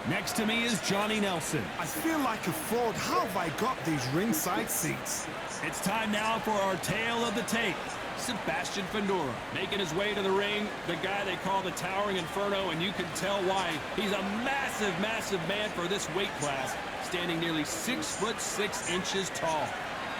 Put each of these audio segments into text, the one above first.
Next to me is Johnny Nelson. I feel like a fraud. How have I got these ringside seats? It's time now for our tale of the tape. Sebastian Fundora making his way to the ring, the guy they call the Towering Inferno, and you can tell why. He's a massive, massive man for this weight class, standing nearly 6'6" tall.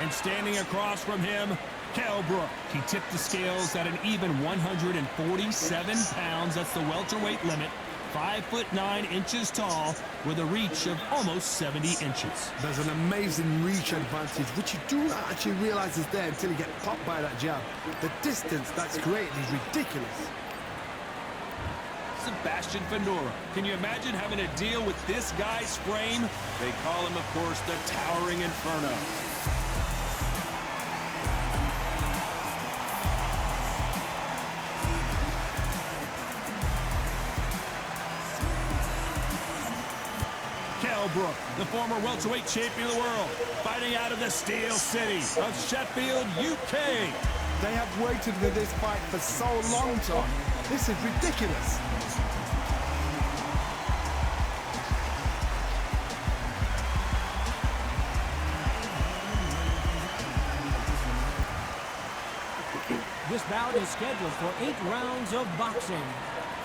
And standing across from him, Kell Brook. He tipped the scales at an even 147 pounds. That's the welterweight limit. 5'9" tall with a reach of almost 70 inches. There's an amazing reach advantage, which you do not actually realize is there until you get popped by that jab. The distance that's created is ridiculous. Sebastian Fundora. Can you imagine having to deal with this guy's frame? They call him, of course, the Towering Inferno. Kell Brook, the former welterweight champion of the world, fighting out of the Steel City of Sheffield, UK. They have waited for this fight for so long, Tom. This is ridiculous. This bout is scheduled for 8 rounds of boxing.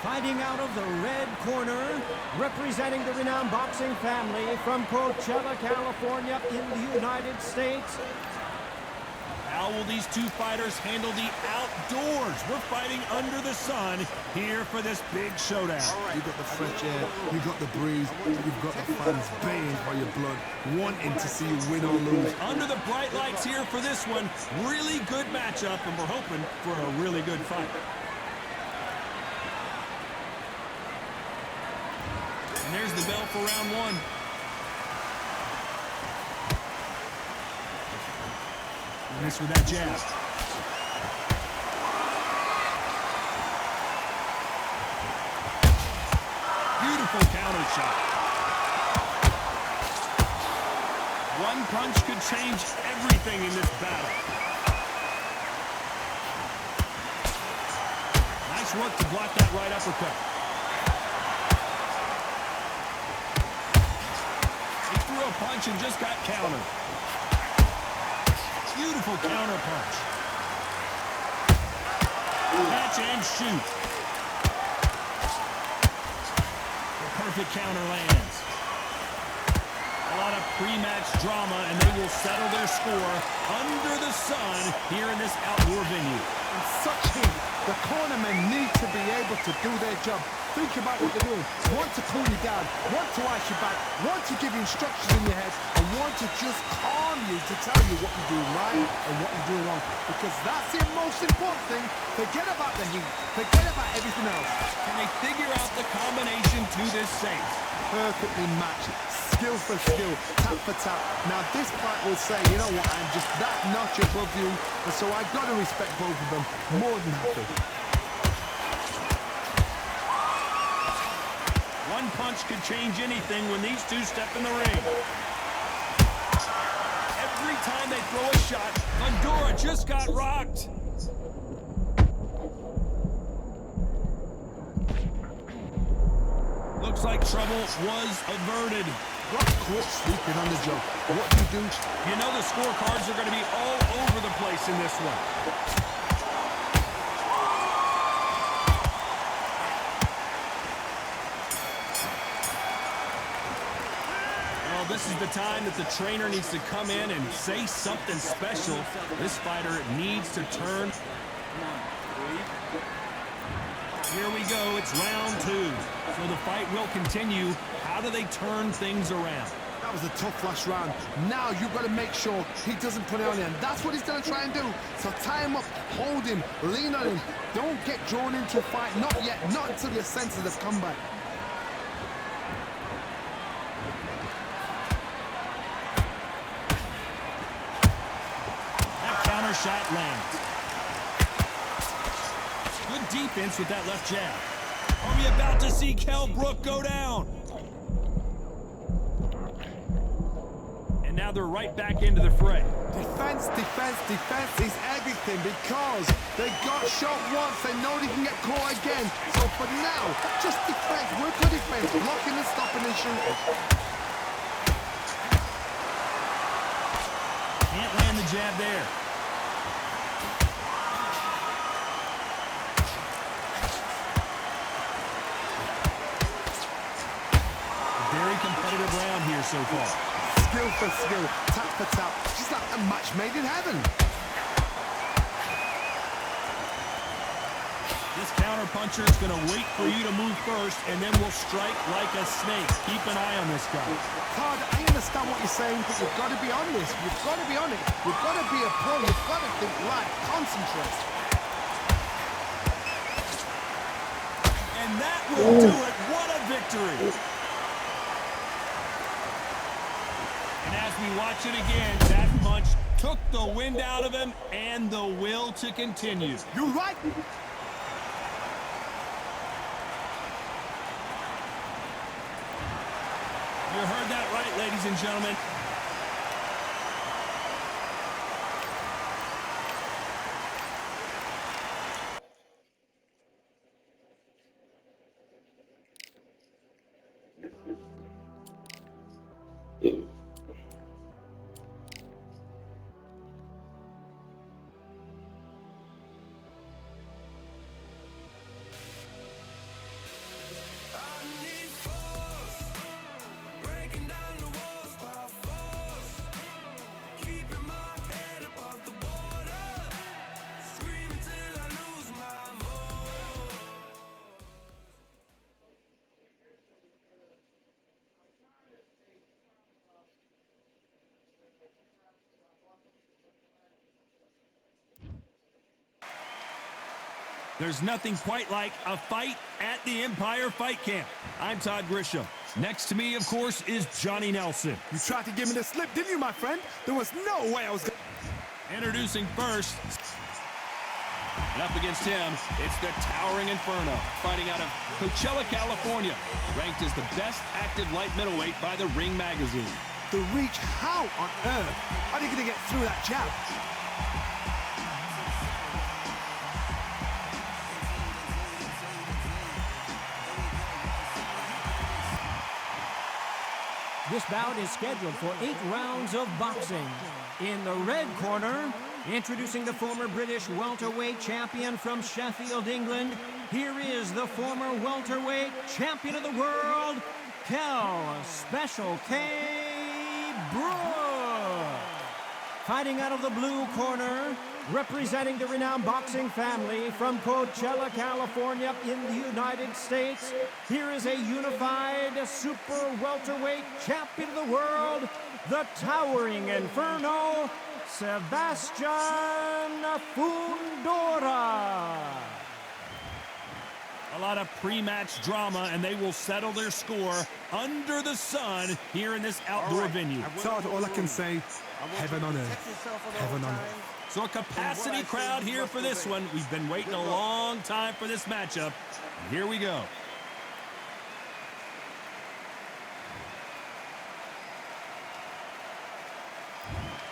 Fighting out of the red corner, representing the renowned boxing family from Coachella, California in the United States. How will these two fighters handle the outdoors? We're fighting under the sun here for this big showdown. You got the fresh air, you got the breeze, you've got the fans baying for your blood, wanting to see you win or lose. Under the bright lights here for this one, really good matchup, and we're hoping for a really good fight. And there's the bell for round one. Miss with that jab. Beautiful counter shot. One punch could change everything in this battle. Nice work to block that right uppercut. He threw a punch and just got countered. Beautiful counter punch. Catch and shoot. The perfect counter lands. A lot of pre-match drama, and they will settle their score under the sun here in this outdoor venue. In such heat, the cornermen need to be able to do their job. Think about what they're doing. Want to cool you down, want to ice you back, want to give you instructions in your head, and want to just calm you to tell you what you're doing right and what you're doing wrong. Because that's the most important thing. Forget about the heat. Forget about everything else. Can they figure out the combination to this safe? Perfectly matched. Skill for skill, tap for tap. Now this fight will say, you know what, I'm just that notch above you, and so I've got to respect both of them more than happy. One punch could change anything when these two step in the ring. Every time they throw a shot, Fundora just got rocked. Looks like trouble was averted. Quit sleeping on the job. What do? You know the scorecards are going to be all over the place in this one. This is the time that the trainer needs to come in and say something special. This fighter needs to turn. Here we go, it's round two. So the fight will continue. How do they turn things around? That was a tough last round. Now you've got to make sure he doesn't put it on you, and that's what he's going to try and do. So tie him up, hold him, lean on him. Don't get drawn into a fight, not yet, not until your senses have come back. Shot lands. Good defense with that left jab. Are we about to see Kell Brook go down? And now now they're right back into the fray. Defense, defense, defense is everything because they got shot once. They know they can get caught again. So for now, just defense. Work on defense. Blocking and stopping and shooting. Can't land the jab there. Very competitive round here so far. Skill for skill, tap for tap, just like a match made in heaven. This counter-puncher is going to wait for you to move first, and then will strike like a snake. Keep an eye on this guy. Todd, I understand what you're saying, but you've got to be on this. You've got to be on it. You've got to be a pro. You've got to think live. Concentrate. And that will do it. What a victory. And as we watch it again, that punch took the wind out of him and the will to continue. You're right. You heard that right, ladies and gentlemen. There's nothing quite like a fight at the Empire Fight Camp. I'm Todd Grisham. Next to me, of course, is Johnny Nelson. You tried to give me the slip, didn't you, my friend? There was no way I was going to... Introducing first. And up against him, it's the Towering Inferno, fighting out of Coachella, California. Ranked as the best active light middleweight by the Ring Magazine. The reach, how on earth are they going to get through that jab? This bout is scheduled for 8 rounds of boxing. In the red corner, introducing the former British welterweight champion from Sheffield, England, here is the former welterweight champion of the world, Kell Special K. Brook. Fighting out of the blue corner, representing the renowned boxing family from Coachella, California in the United States, here is a unified super welterweight champion of the world, the Towering Inferno, Sebastian Fundora. A lot of pre-match drama, and they will settle their score under the sun here in this outdoor venue. Todd, all I can say, heaven on earth, heaven on earth. So a capacity crowd here for this one. We've been waiting a long time for this matchup. Here we go.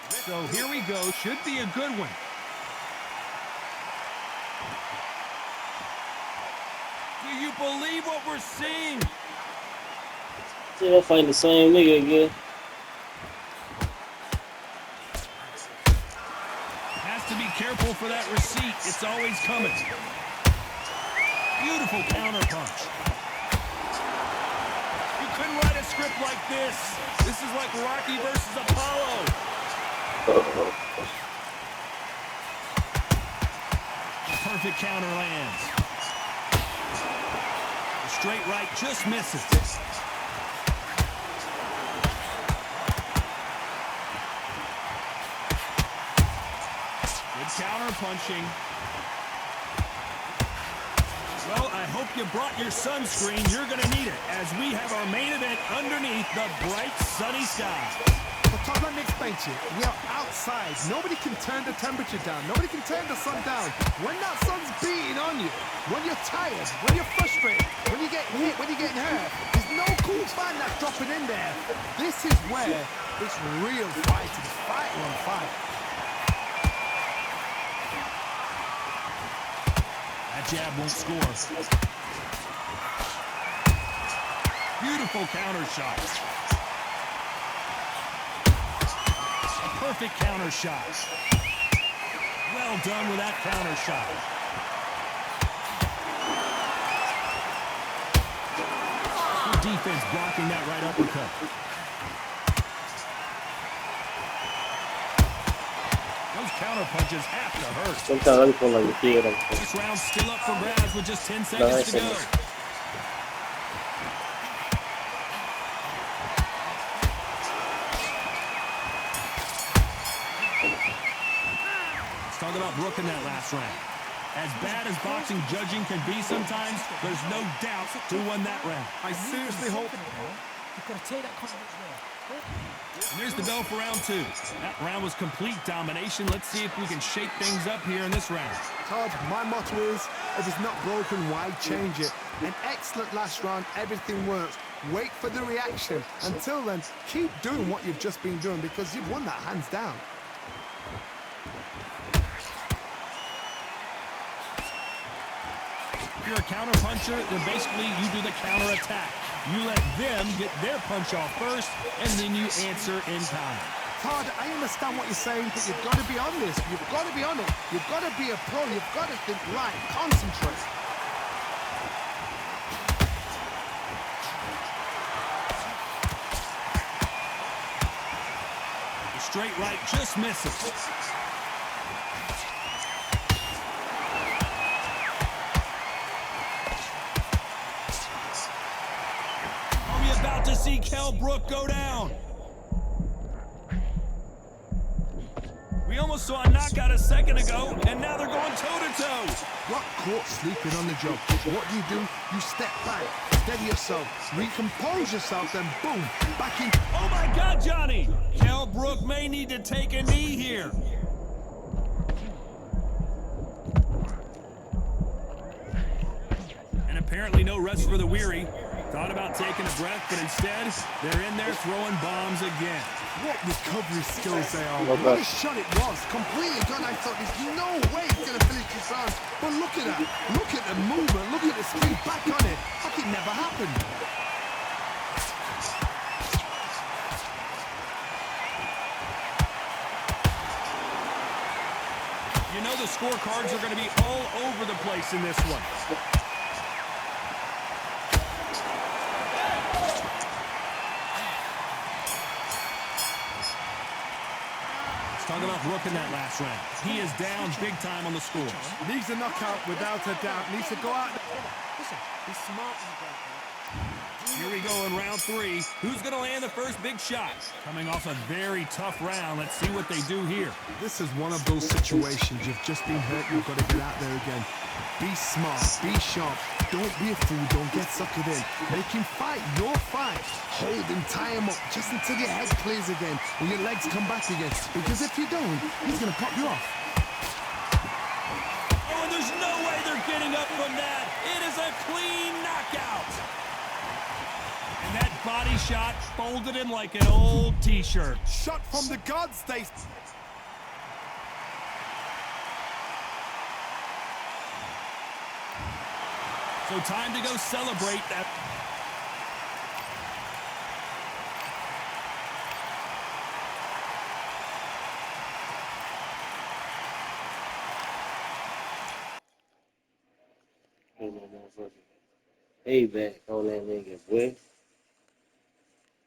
So here we go. Should be a good one. Do you believe what we're seeing? See, they're fighting the same nigga again. To be careful for that receipt. It's always coming. Beautiful counter punch. You couldn't write a script like this. This is like Rocky versus Apollo. Perfect counter lands. The straight right just misses. Counter punching. Well, I hope you brought your sunscreen. You're going to need it as we have our main event underneath the bright sunny sky. But Todd, let me explain to you. We are outside. Nobody can turn the temperature down. Nobody can turn the sun down. When that sun's beating on you, when you're tired, when you're frustrated, when you're getting hit, when you're getting hurt, there's no cool fight that's dropping in there. This is where it's real fighting. Fighter on fight. That jab won't score. Beautiful counter shot. A perfect counter shot. Well done with that counter shot. Good defense blocking that right uppercut. Those counter punches have to hurt. Sometimes I feel like you feel them. This round's still up for grabs with just 10 seconds to go. Let's talk about Brook in that last round. As bad as boxing judging can be sometimes, there's no doubt who won that round. I seriously hope... You've got to take that confidence there. And there's the bell for round 2. That round was complete domination. Let's see if we can shake things up here in this round. Todd, my motto is, if it's not broken, why change it? An excellent last round, everything works. Wait for the reaction. Until then, keep doing what you've just been doing because you've won that hands down. If you're a counter puncher, then basically you do the counter attack. You let them get their punch off first, and then you answer in time. Todd, I understand what you're saying, but you've got to be on this. You've got to be on it. You've got to be a pro. You've got to think right. Concentrate. The straight right just misses. Are we about to see Kell Brook go down? We almost saw a knockout a second ago, and now they're going toe-to-toe. Got caught sleeping on the job. What do? You step back, steady yourself, recompose yourself, then boom, back in. Oh my God, Johnny! Kell Brook may need to take a knee here. And apparently no rest for the weary. Thought about taking a breath, but instead, they're in there throwing bombs again. What recovery skills they are. What a shot it was. Completely done. I thought there's no way he's going to finish this round. But look at that. Look at the movement. Look at the speed back on it. Like it never happened. You know the scorecards are going to be all over the place in this one. Talk about Brook in that last round. He is down big time on the scores. Needs a knockout without a doubt. Needs to go out. Listen, he's smart in the ground. Here we go in round 3. Who's going to land the first big shot? Coming off a very tough round. Let's see what they do here. This is one of those situations. You've just been hurt. You've got to get out there again. Be smart. Be sharp. Don't be a fool. Don't get suckered in. Make him fight your fight. Hold him, tie him up just until your head clears again and your legs come back again. Because if you don't, he's going to pop you off. Oh, and there's no way they're getting up from that. It is a clean knockout. And that body shot folded him like an old T-shirt. Shot from the gods, they... So time to go celebrate that. Hey, back on that nigga, boy.